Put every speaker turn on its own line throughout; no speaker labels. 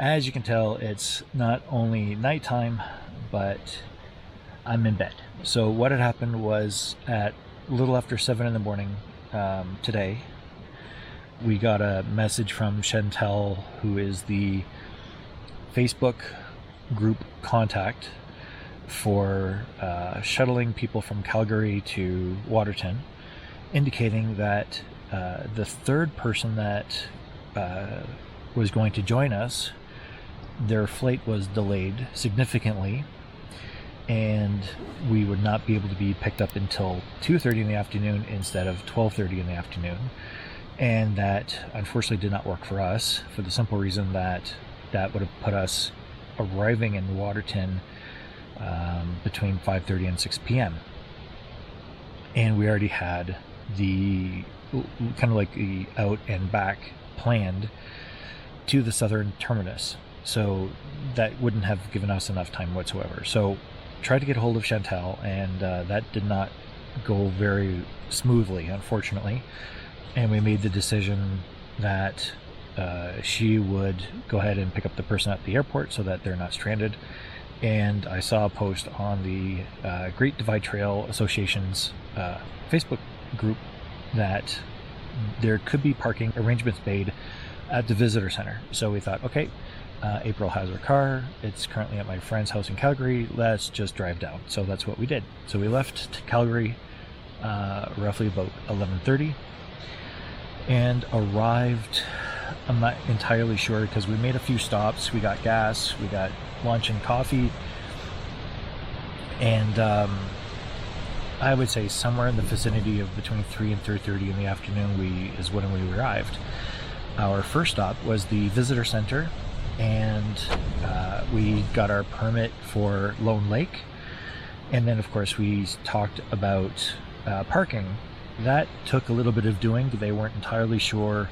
as you can tell, it's not only nighttime, but I'm in bed. So what had happened was at a little after 7 in the morning today, we got a message from Chantel, who is the Facebook group contact for shuttling people from Calgary to Waterton, indicating that the third person that was going to join us, their flight was delayed significantly, and we would not be able to be picked up until 2:30 in the afternoon instead of 12:30 in the afternoon. And that unfortunately did not work for us, for the simple reason that that would have put us arriving in Waterton between 5:30 and 6 p.m. And we already had the kind of like the out and back planned to the southern terminus, so that wouldn't have given us enough time whatsoever. So tried to get a hold of Chantel, and that did not go very smoothly, unfortunately, and we made the decision that she would go ahead and pick up the person at the airport so that they're not stranded. And I saw a post on the Great Divide Trail Association's Facebook group that there could be parking arrangements made at the visitor center. So we thought, okay, April has her car, it's currently at my friend's house in Calgary, let's just drive down. So that's what we did. So we left to Calgary roughly about 11:30 and arrived, I'm not entirely sure because we made a few stops, we got gas, we got lunch and coffee, and I would say somewhere in the vicinity of between 3 and 3:30 in the afternoon is when we arrived. Our first stop was the visitor center, and we got our permit for Lone Lake, and then of course we talked about parking. That took a little bit of doing. They weren't entirely sure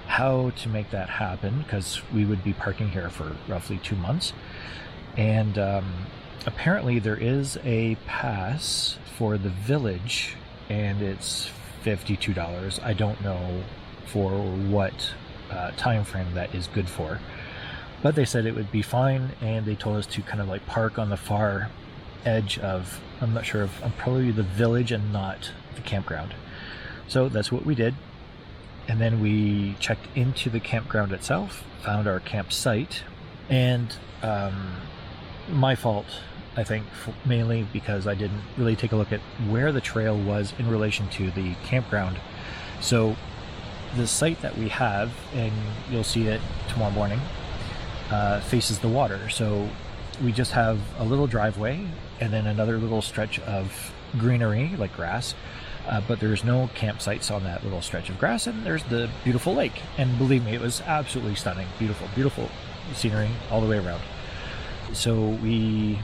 how to make that happen because we would be parking here for roughly 2 months, and apparently there is a pass for the village, and it's $52. I don't know for what time frame that is good for, but they said it would be fine, and they told us to kind of like park on the far edge of, I'm not sure if I'm probably the village and not the campground. So that's what we did, and then we checked into the campground itself, found our campsite, and my fault, I think, mainly because I didn't really take a look at where the trail was in relation to the campground. So the site that we have, and you'll see it tomorrow morning, faces the water. So we just have a little driveway and then another little stretch of greenery, like grass, but there's no campsites on that little stretch of grass, and there's the beautiful lake. And believe me, it was absolutely stunning, beautiful, beautiful scenery all the way around. So we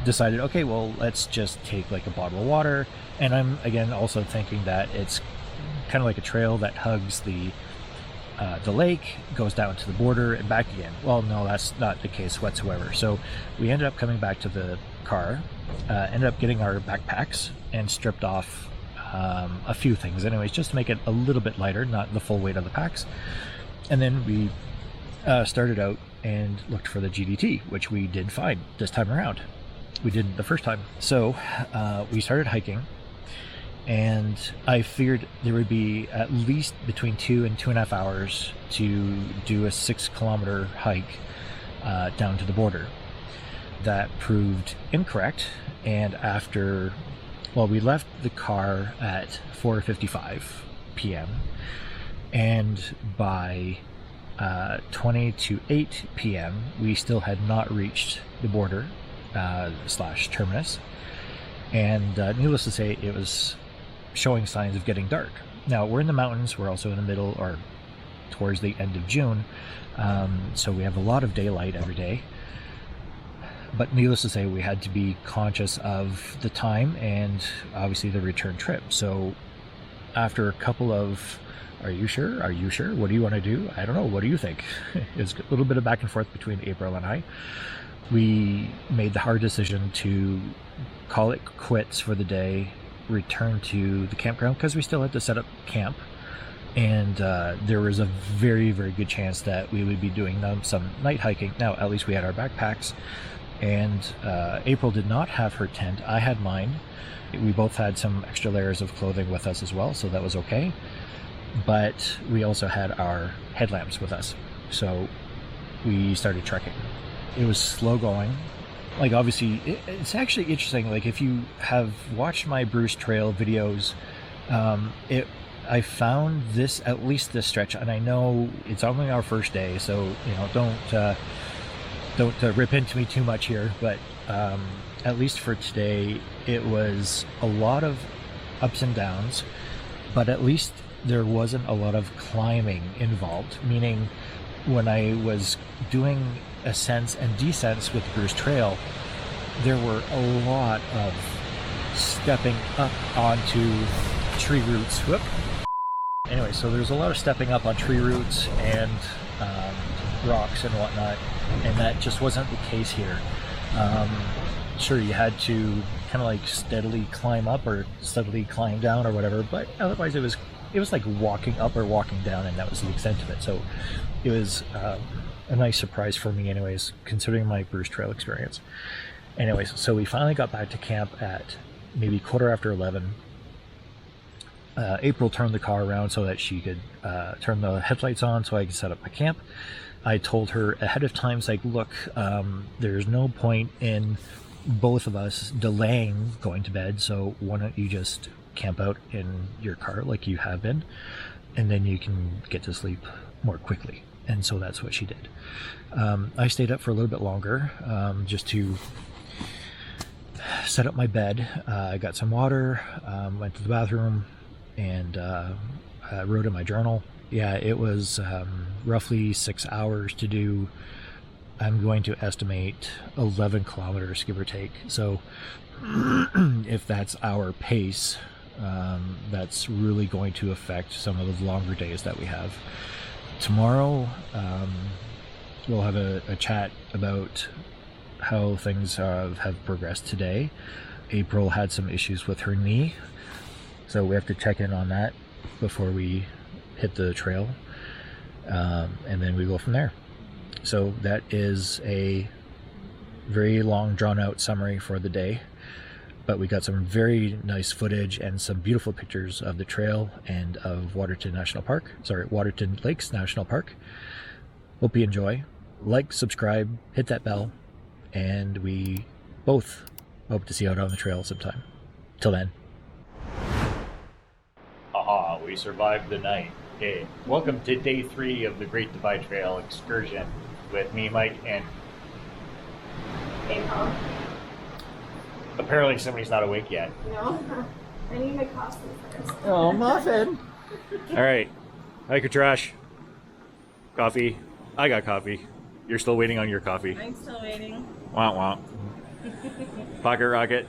decided, okay, well, let's just take like a bottle of water. And I'm again also thinking that it's kind of like a trail that hugs the lake, goes down to the border and back again. Well, no, that's not the case whatsoever. So we ended up coming back to the car, ended up getting our backpacks and stripped off a few things anyways, just to make it a little bit lighter, not the full weight of the packs. And then we started out and looked for the GDT, which we did find this time around. We didn't the first time. So we started hiking, and I figured there would be at least between 2 and 2.5 hours to do a 6-kilometer hike down to the border. That proved incorrect, and after, well, we left the car at 4:55 p.m. and by 20 to 8 p.m. we still had not reached the border / terminus, and needless to say, it was showing signs of getting dark. Now we're in the mountains, we're also in the middle or towards the end of June, so we have a lot of daylight every day, but needless to say, we had to be conscious of the time and obviously the return trip. So after a couple of are you sure? Are you sure? What do you want to do? I don't know. What do you think? It's a little bit of back and forth between April and I. We made the hard decision to call it quits for the day, return to the campground because we still had to set up camp and there was a very, very good chance that we would be doing some night hiking. Now, at least we had our backpacks, and April did not have her tent. I had mine. We both had some extra layers of clothing with us as well, so that was okay. But we also had our headlamps with us, so we started trekking. It was slow going. Like, obviously, it's actually interesting. Like, if you have watched my Bruce Trail videos, I found this, at least this stretch, and I know it's only our first day, so, you know, don't rip into me too much here, but at least for today, it was a lot of ups and downs, but at least there wasn't a lot of climbing involved, meaning when I was doing ascents and descents with Bruce Trail, there were a lot of stepping up onto tree roots. Whoop. Anyway, so there's a lot of stepping up on tree roots and rocks and whatnot, and that just wasn't the case here. Sure, you had to kind of like steadily climb up or steadily climb down or whatever, but otherwise it was like walking up or walking down, and that was the extent of it. So it was a nice surprise for me anyways, considering my Bruce Trail experience. Anyways, so we finally got back to camp at maybe 11:15. April turned the car around so that she could turn the headlights on so I could set up my camp. I told her ahead of time, like, look, there's no point in both of us delaying going to bed, so why don't you just camp out in your car like you have been, and then you can get to sleep more quickly. And so that's what she did. I stayed up for a little bit longer, just to set up my bed. I got some water, went to the bathroom, and wrote in my journal. Yeah, it was roughly 6 hours to do. I'm going to estimate 11 kilometers, give or take. So if that's our pace, that's really going to affect some of the longer days that we have. Tomorrow, we'll have a chat about how things have progressed today. April had some issues with her knee, so we have to check in on that before we hit the trail, and then we go from there. So that is a very long, drawn-out summary for the day, but we got some very nice footage and some beautiful pictures of the trail and of Waterton Lakes National Park. Hope you enjoy. Like, subscribe, hit that bell, and we both hope to see you out on the trail sometime. Till then. Aha, we survived the night. Hey, welcome to day 3 of the Great Divide Trail excursion with me, Mike, and
April.
Apparently somebody's not awake yet.
No, I need my coffee first.
Oh, muffin. All right, hiker trash. Coffee. I got coffee. You're still waiting on your coffee.
I'm still waiting.
Womp womp. Pocket rocket.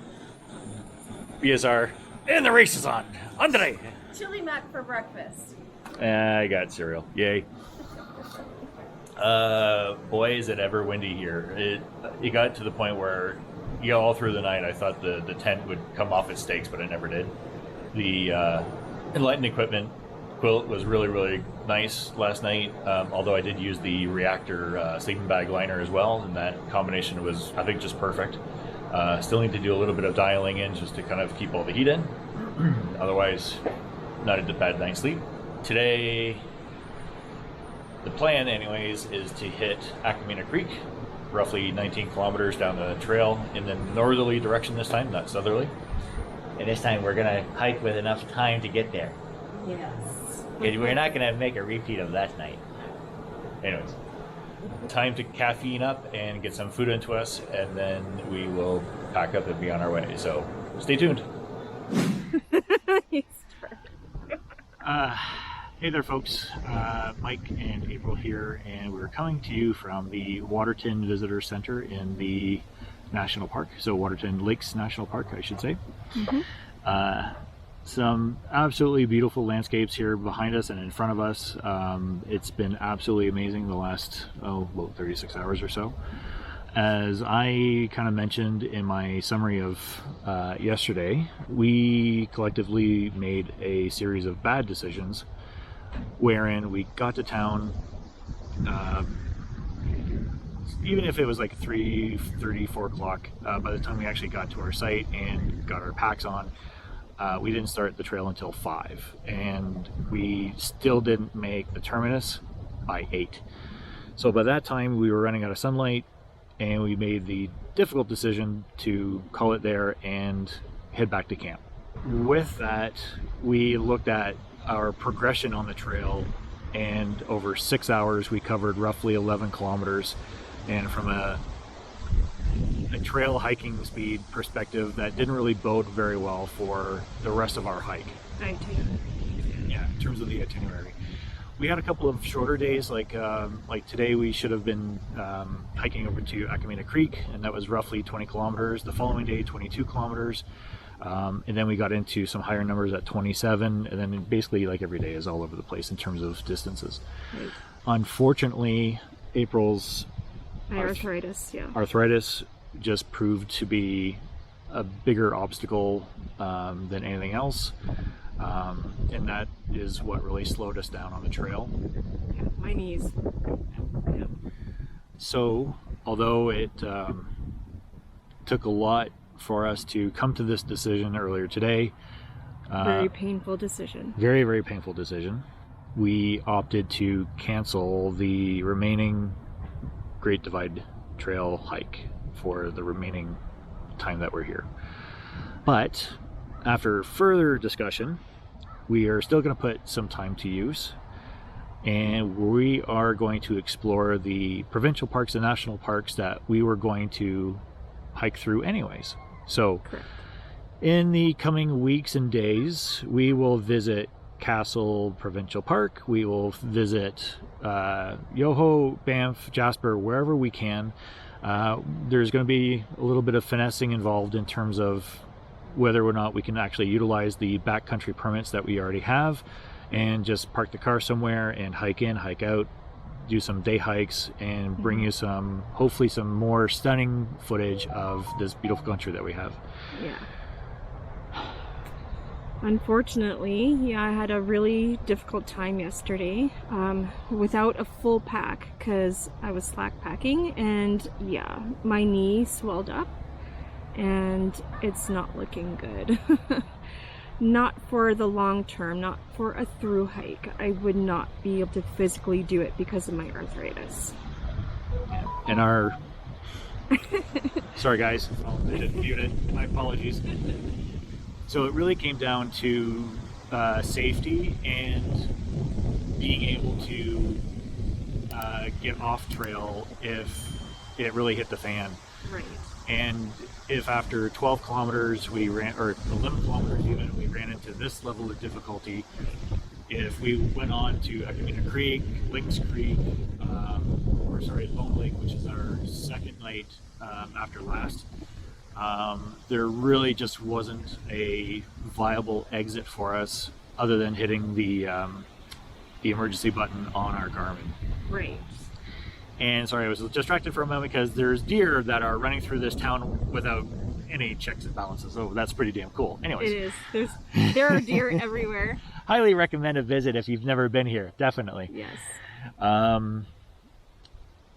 BSR. And the race is on. On today.
Chili mac for breakfast.
I got cereal. Yay. Boy, is it ever windy here. It got to the point where, all through the night, I thought the tent would come off its stakes, but it never did. The Enlightened equipment quilt was really, really nice last night, although I did use the Reactor sleeping bag liner as well, and that combination was, I think, just perfect. Still need to do a little bit of dialing in just to kind of keep all the heat in. Otherwise, not a bad night's sleep. Today, the plan anyways is to hit Acamina Creek, roughly 19 kilometers down the trail in the northerly direction this time, not southerly.
And this time we're gonna hike with enough time to get there.
Yes.
We're not gonna make a repeat of last night.
Anyways, time to caffeine up and get some food into us, and then we will pack up and be on our way. So stay tuned. Hey there, folks. Mike and April here, and we're coming to you from the Waterton Visitor Center in the National Park. So Waterton Lakes National Park, I should say. Mm-hmm. Some absolutely beautiful landscapes here behind us and in front of us. It's been absolutely amazing the last 36 hours or so. As I kind of mentioned in my summary of yesterday, we collectively made a series of bad decisions wherein we got to town, even if it was like 3:30, 4 o'clock, by the time we actually got to our site and got our packs on, we didn't start the trail until 5, and we still didn't make the terminus by 8. So by that time we were running out of sunlight, and we made the difficult decision to call it there and head back to camp. With that, we looked at our progression on the trail, and over 6 hours we covered roughly 11 kilometers, and from a trail hiking speed perspective, that didn't really bode very well for the rest of our hike. Yeah, in terms of the itinerary. We had a couple of shorter days, like today we should have been hiking over to Akamina Creek, and that was roughly 20 kilometers. The following day, 22 kilometers. And then we got into some higher numbers at 27, and then basically like every day is all over the place in terms of distances.
Right.
Unfortunately, April's arthritis just proved to be a bigger obstacle than anything else. And that is what really slowed us down on the trail.
Yeah, my knees.
Yeah. So, although it took a lot for us to come to this decision earlier today,
Very painful decision.
very, very painful decision, we opted to cancel the remaining Great Divide Trail hike for the remaining time that we're here. But after further discussion, we are still going to put some time to use, and we are going to explore the provincial parks and national parks that we were going to hike through anyways. So
Correct.
in the coming weeks and days, we will visit Castle Provincial Park, we will visit Yoho, Banff, Jasper, wherever we can. There's going to be a little bit of finessing involved in terms of whether or not we can actually utilize the backcountry permits that we already have and just park the car somewhere and hike in, hike out, do some day hikes, and bring you some, hopefully some more stunning footage of this beautiful country that we have.
Yeah. Unfortunately, yeah, I had a really difficult time yesterday without a full pack because I was slack packing, and yeah, my knee swelled up and it's not looking good. Not for the long term, not for a through hike. I would not be able to physically do it because of my arthritis.
And our sorry guys, I didn't mute it, my apologies. So it really came down to safety and being able to get off trail if it really hit the fan.
Right.
And if after 12 kilometers we ran, or 11 kilometers even, we ran into this level of difficulty, if we went on to Akamina Creek, Lynx Creek, Lone Lake, which is our second night after last, there really just wasn't a viable exit for us other than hitting the emergency button on our Garmin.
Right.
And sorry, I was distracted for a moment because there's deer that are running through this town without any checks and balances. Oh, that's pretty damn cool. Anyways.
It is. There are deer everywhere.
Highly recommend a visit if you've never been here. Definitely.
Yes.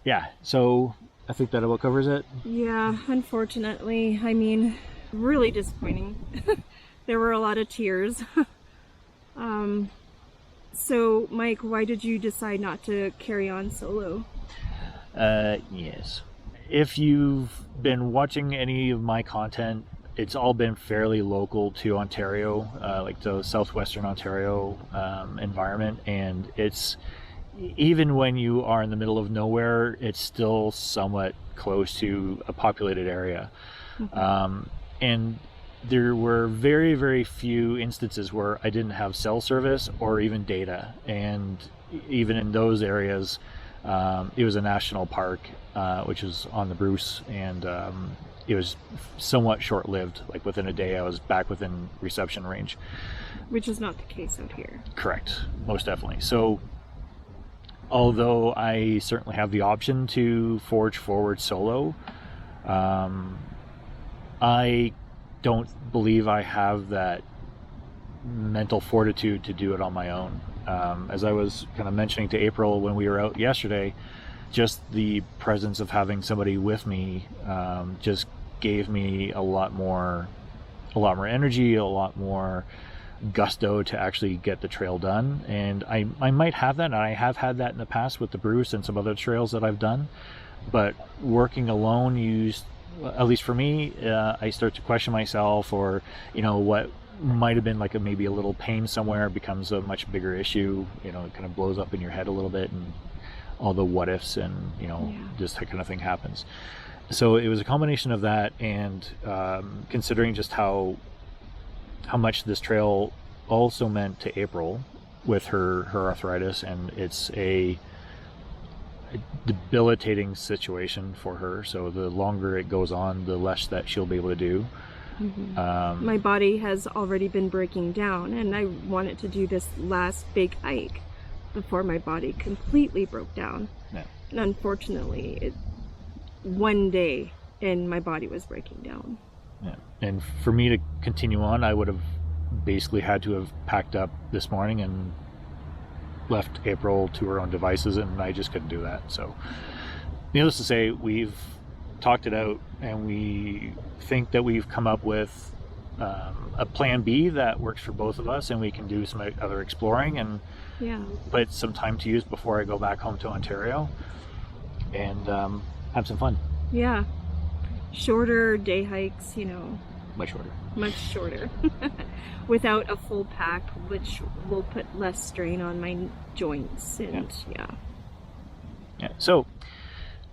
Yeah, so I think that about covers it.
Yeah, unfortunately. I mean, really disappointing. There were a lot of tears. So, Mike, why did you decide not to carry on solo?
Yes. If you've been watching any of my content, it's all been fairly local to Ontario, like the southwestern Ontario environment, and it's, even when you are in the middle of nowhere, it's still somewhat close to a populated area. And there were very, very few instances where I didn't have cell service or even data, and even in those areas, it was a national park, which is on the Bruce, and it was somewhat short-lived. Like within a day I was back within reception range.
Which is not the case out here.
Correct, most definitely. So although I certainly have the option to forge forward solo, I don't believe I have that mental fortitude to do it on my own. As I was kind of mentioning to April when we were out yesterday, just the presence of having somebody with me just gave me a lot more energy, a lot more gusto to actually get the trail done. And I might have that, and I have had that in the past with the Bruce and some other trails that I've done. But working alone, at least for me, I start to question myself, or what might have been like maybe a little pain somewhere becomes a much bigger issue. It kind of blows up in your head a little bit, and all the what ifs, and just that kind of thing happens. So it was a combination of that, and considering just how much this trail also meant to April with her arthritis, and it's a debilitating situation for her. So the longer it goes on, the less that she'll be able to do.
Mm-hmm. My body has already been breaking down, and I wanted to do this last big hike before my body completely broke down.
Yeah.
And unfortunately, one day and my body was breaking down.
Yeah. And for me to continue on, I would have basically had to have packed up this morning and left April to her own devices, and I just couldn't do that. So needless to say, we've talked it out, and we think that we've come up with a plan B that works for both of us, and we can do some other exploring and put some time to use before I go back home to Ontario and have some fun.
Yeah. Shorter day hikes,
Much shorter.
Without a full pack, which will put less strain on my joints. And
yeah. So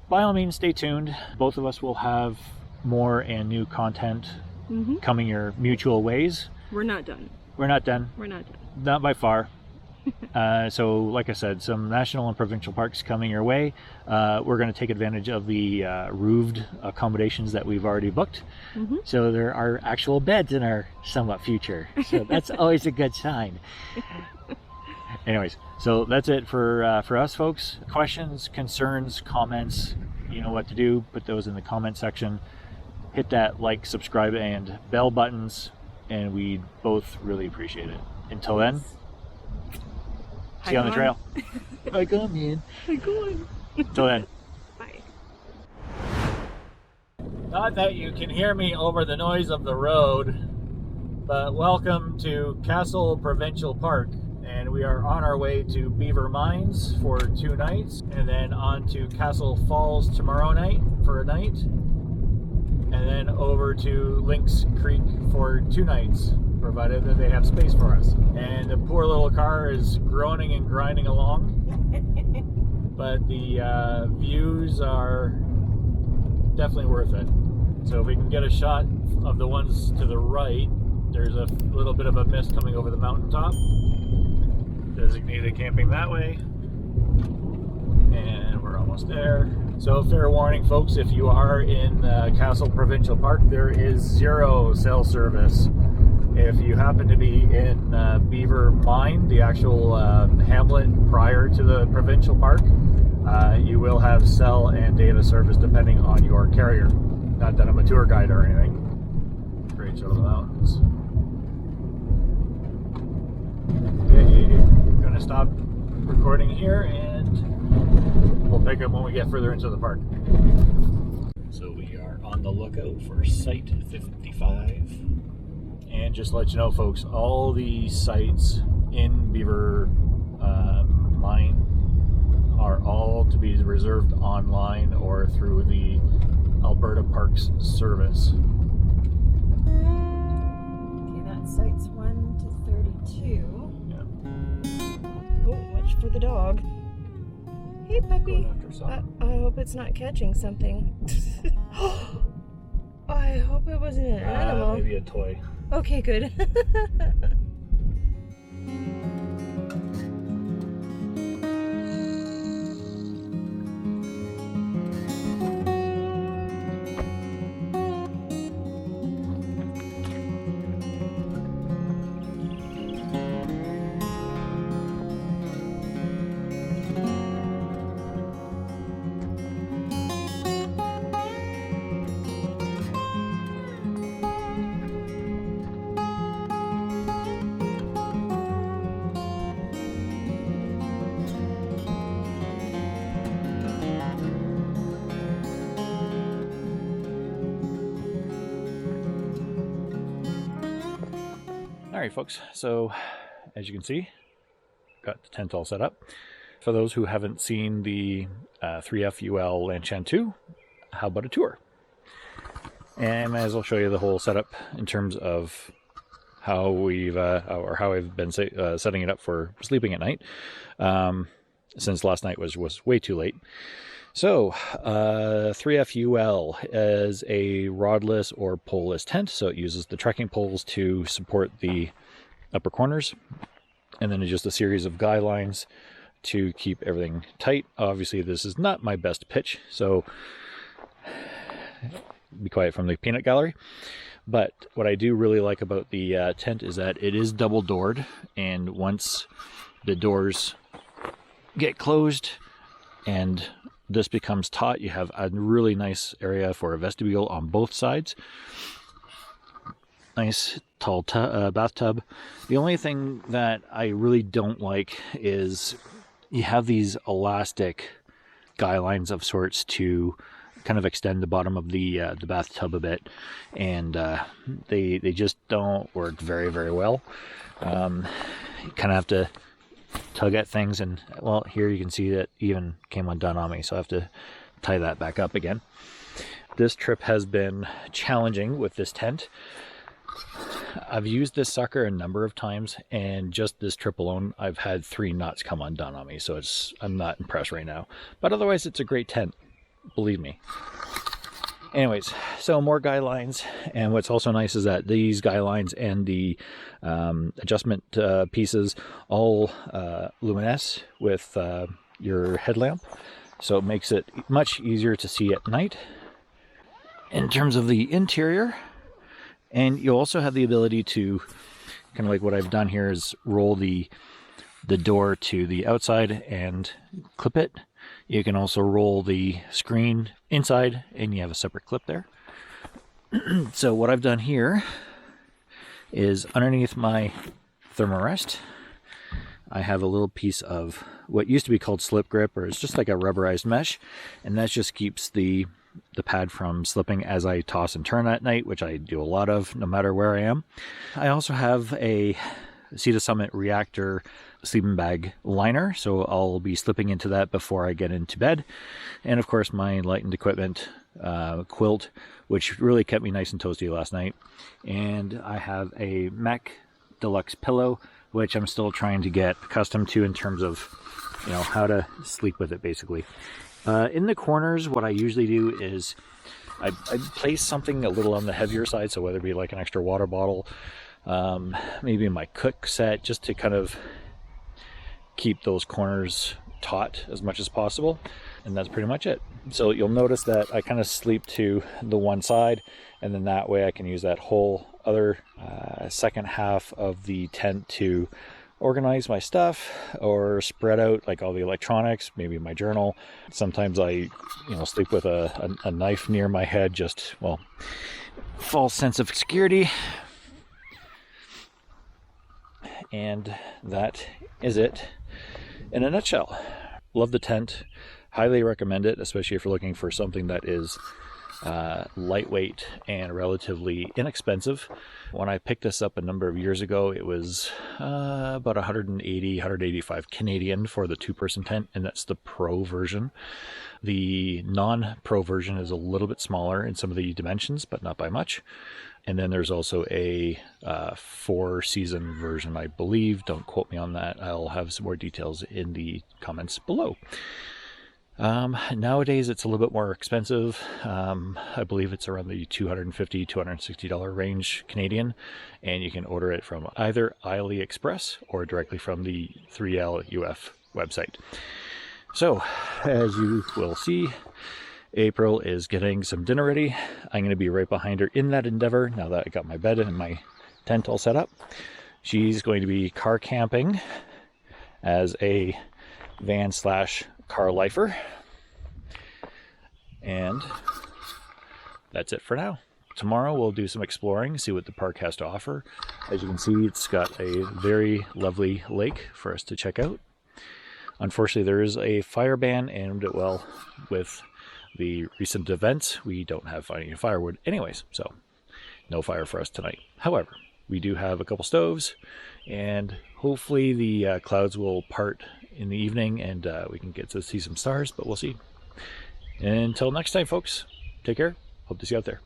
by all means, stay tuned. Both of us will have more and new content coming your mutual ways.
We're not done.
Not by far. So like I said, some national and provincial parks coming your way. We're going to take advantage of the roofed accommodations that we've already booked. So there are actual beds in our somewhat future. So that's always a good sign. Anyways, so that's it for us, folks. Questions, concerns, comments, you know what to do. Put those in the comment section. Hit that like, subscribe, and bell buttons, and we both really appreciate it. Until then, see you on the trail. I go, man.
I go on.
Until then.
Bye.
Not that you can hear me over the noise of the road, but welcome to Castle Provincial Park. And we are on our way to Beaver Mines for 2 nights, and then on to Castle Falls tomorrow night for a night, and then over to Lynx Creek for 2 nights, provided that they have space for us. And the poor little car is groaning and grinding along, but the views are definitely worth it. So if we can get a shot of the ones to the right, there's a little bit of a mist coming over the mountaintop. Designated camping that way, and we're almost there. So fair warning, folks, if you are in Castle Provincial Park, there is 0 cell service. If you happen to be in Beaver Mine, the actual hamlet prior to the provincial park, you will have cell and data service depending on your carrier. Not that I'm a tour guide or anything. Great show of the mountains. Okay. Stop recording here, and we'll pick up when we get further into the park. So we are on the lookout for Site 55, and just to let you know, folks, all the sites in Beaver Mine are all to be reserved online or through the Alberta Parks Service.
Okay, that's sites 1 to 32. Oh, watch for the dog. Hey, puppy. I hope it's not catching something. I hope it wasn't an animal.
Maybe a toy.
Okay, good.
Alright folks, so as you can see, got the tent all set up. For those who haven't seen the 3FUL Lanchan 2, how about a tour? And I might as well show you the whole setup in terms of how how I've been setting it up for sleeping at night, since last night was way too late. So 3FUL is a rodless or poleless tent, so it uses the trekking poles to support the upper corners, and then just a series of guy lines to keep everything tight. Obviously this is not my best pitch, so be quiet from the peanut gallery. But what I do really like about the tent is that it is double doored, and once the doors get closed and this becomes taut, you have a really nice area for a vestibule on both sides. Nice tall bathtub. The only thing that I really don't like is you have these elastic guy lines of sorts to kind of extend the bottom of the bathtub a bit, and they just don't work very well. You kind of have to tug at things, and well, here you can see that even came undone on me, so I have to tie that back up again. This trip has been challenging with this tent. I've used this sucker a number of times, and just this trip alone I've had 3 knots come undone on me, so I'm not impressed right now, but otherwise it's a great tent, believe me. Anyways, so more guy lines, and what's also nice is that these guy lines and the adjustment pieces all luminesce with your headlamp, so it makes it much easier to see at night. In terms of the interior, and you also have the ability to, kind of like what I've done here, is roll the door to the outside and clip it. You can also roll the screen inside, and you have a separate clip there. So what I've done here is underneath my thermarest, I have a little piece of what used to be called slip grip, or it's just like a rubberized mesh, and that just keeps the pad from slipping as I toss and turn at night, which I do a lot of no matter where I am. I also have a Sea to Summit Reactor sleeping bag liner, so I'll be slipping into that before I get into bed. And of course my lightened equipment quilt, which really kept me nice and toasty last night. And I have a Mech Deluxe pillow, which I'm still trying to get accustomed to in terms of, you know, how to sleep with it basically. In the corners, what I usually do is I place something a little on the heavier side, so whether it be like an extra water bottle, maybe my cook set, just to kind of keep those corners taut as much as possible, and that's pretty much it. So you'll notice that I kind of sleep to the one side, and then that way I can use that whole other second half of the tent to organize my stuff or spread out like all the electronics, maybe my journal. Sometimes I sleep with a knife near my head, just, well, false sense of security. And that is it in a nutshell. Love the tent, highly recommend it, especially if you're looking for something that is lightweight and relatively inexpensive. When I picked this up a number of years ago, it was about 180, 185 Canadian for the 2-person tent, and that's the pro version. The non-pro version is a little bit smaller in some of the dimensions, but not by much. And then there's also a 4-season version, I believe. Don't quote me on that. I'll have some more details in the comments below. Nowadays it's a little bit more expensive. I believe it's around the $250, $260 range Canadian, and you can order it from either AliExpress or directly from the 3LUF website. So, as you will see, April is getting some dinner ready. I'm going to be right behind her in that endeavor now that I got my bed and my tent all set up. She's going to be car camping as a van/car lifer. And that's it for now. Tomorrow we'll do some exploring, see what the park has to offer. As you can see, it's got a very lovely lake for us to check out. Unfortunately, there is a fire ban, and well, with the recent events, we don't have any firewood anyways, so no fire for us tonight. However, we do have a couple stoves, and hopefully the clouds will part in the evening and we can get to see some stars, but we'll see. Until next time, folks, take care. Hope to see you out there.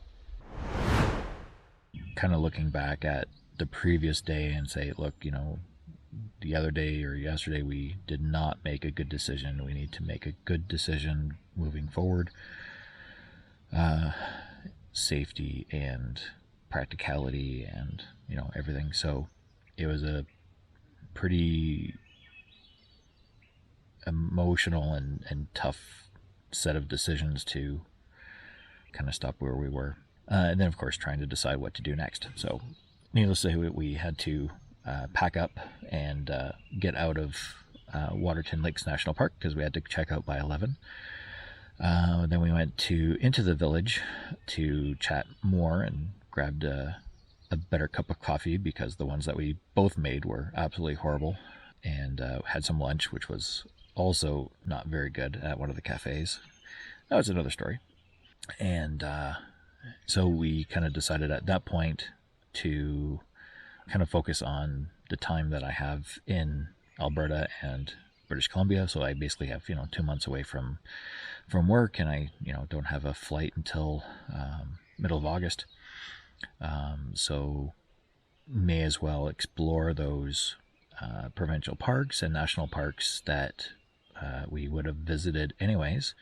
Kind of looking back at the previous day and say, look, you know, the other day or yesterday we did not make a good decision. We need to make a good decision moving forward. Safety and practicality and, you know, everything. So it was a pretty emotional and tough set of decisions to kind of stop where we were. And then, of course, trying to decide what to do next. So needless to say, we had to pack up and get out of Waterton Lakes National Park because we had to check out by 11. Then we went into the village to chat more and grabbed a better cup of coffee because the ones that we both made were absolutely horrible, and had some lunch, which was also not very good at one of the cafes. That was another story. And so we kind of decided at that point to kind of focus on the time that I have in Alberta and British Columbia. So I basically have, 2 months away from work, and I, don't have a flight until middle of August. So may as well explore those provincial parks and national parks that we would have visited anyways,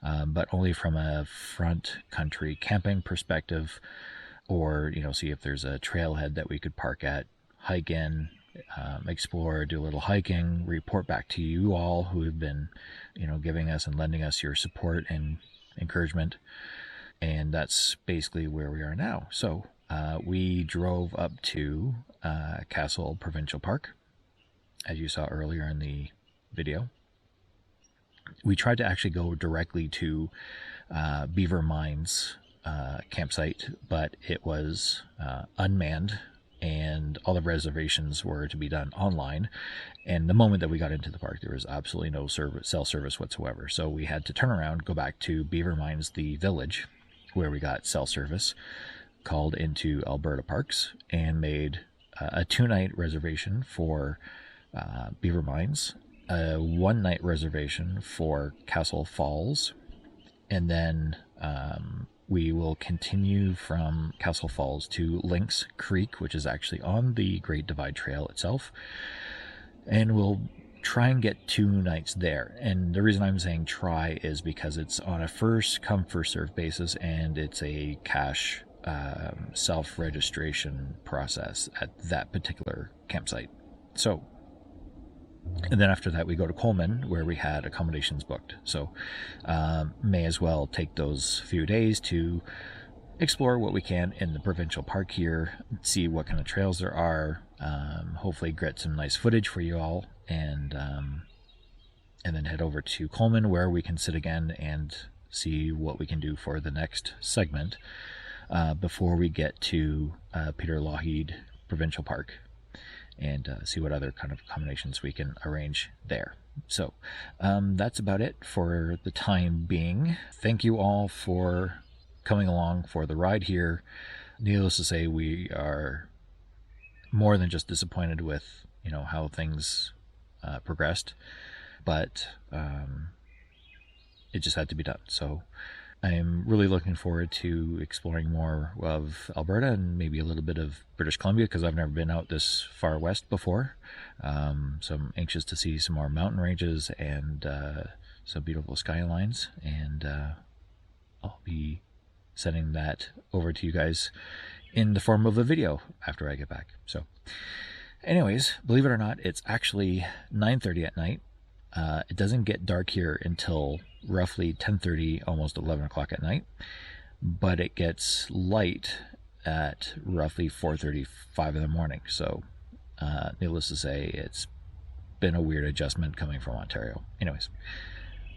but only from a front country camping perspective, or, see if there's a trailhead that we could park at, hike in, explore, do a little hiking, report back to you all who have been, giving us and lending us your support and encouragement. And that's basically where we are now. So we drove up to Castle Provincial Park, as you saw earlier in the video. We tried to actually go directly to Beaver Mines campsite, but it was unmanned, and all the reservations were to be done online. And the moment that we got into the park, there was absolutely no cell service whatsoever. So we had to turn around, go back to Beaver Mines, the village, where we got cell service, called into Alberta Parks, and made a 2-night reservation for Beaver Mines, a 1-night reservation for Castle Falls, and then we will continue from Castle Falls to Lynx Creek, which is actually on the Great Divide Trail itself, and we'll try and get 2 nights there. And the reason I'm saying try is because it's on a first come first served basis, and it's a cash self-registration process at that particular campsite. So, and then after that we go to Coleman, where we had accommodations booked. So may as well take those few days to explore what we can in the provincial park here, see what kind of trails there are, hopefully get some nice footage for you all, and then head over to Coleman, where we can sit again and see what we can do for the next segment before we get to Peter Lougheed Provincial Park, and see what other kind of accommodations we can arrange there. So that's about it for the time being. Thank you all for coming along for the ride here. Needless to say, we are more than just disappointed with how things progressed, but it just had to be done. So I'm really looking forward to exploring more of Alberta and maybe a little bit of British Columbia, because I've never been out this far west before. So I'm anxious to see some more mountain ranges and some beautiful skylines, and I'll be sending that over to you guys in the form of a video after I get back. So anyways, believe it or not, it's actually 9:30 at night. It doesn't get dark here until roughly 10:30, almost 11 o'clock at night, but it gets light at roughly 4:35 in the morning. So needless to say, it's been a weird adjustment coming from Ontario. Anyways,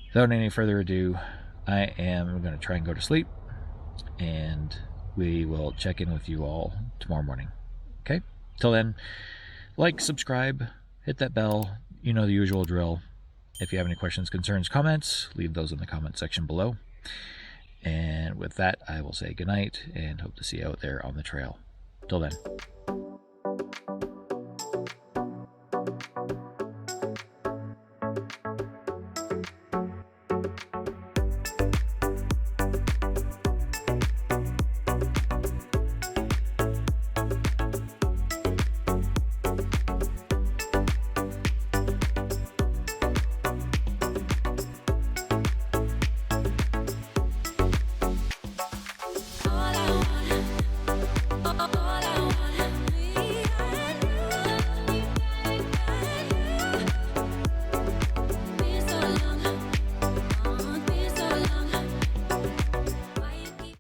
without any further ado, I am going to try and go to sleep, and we will check in with you all tomorrow morning. Okay? Till then, like, subscribe, hit that bell, the usual drill. If you have any questions, concerns, comments, leave those in the comment section below. And with that, I will say goodnight and hope to see you out there on the trail. Till then.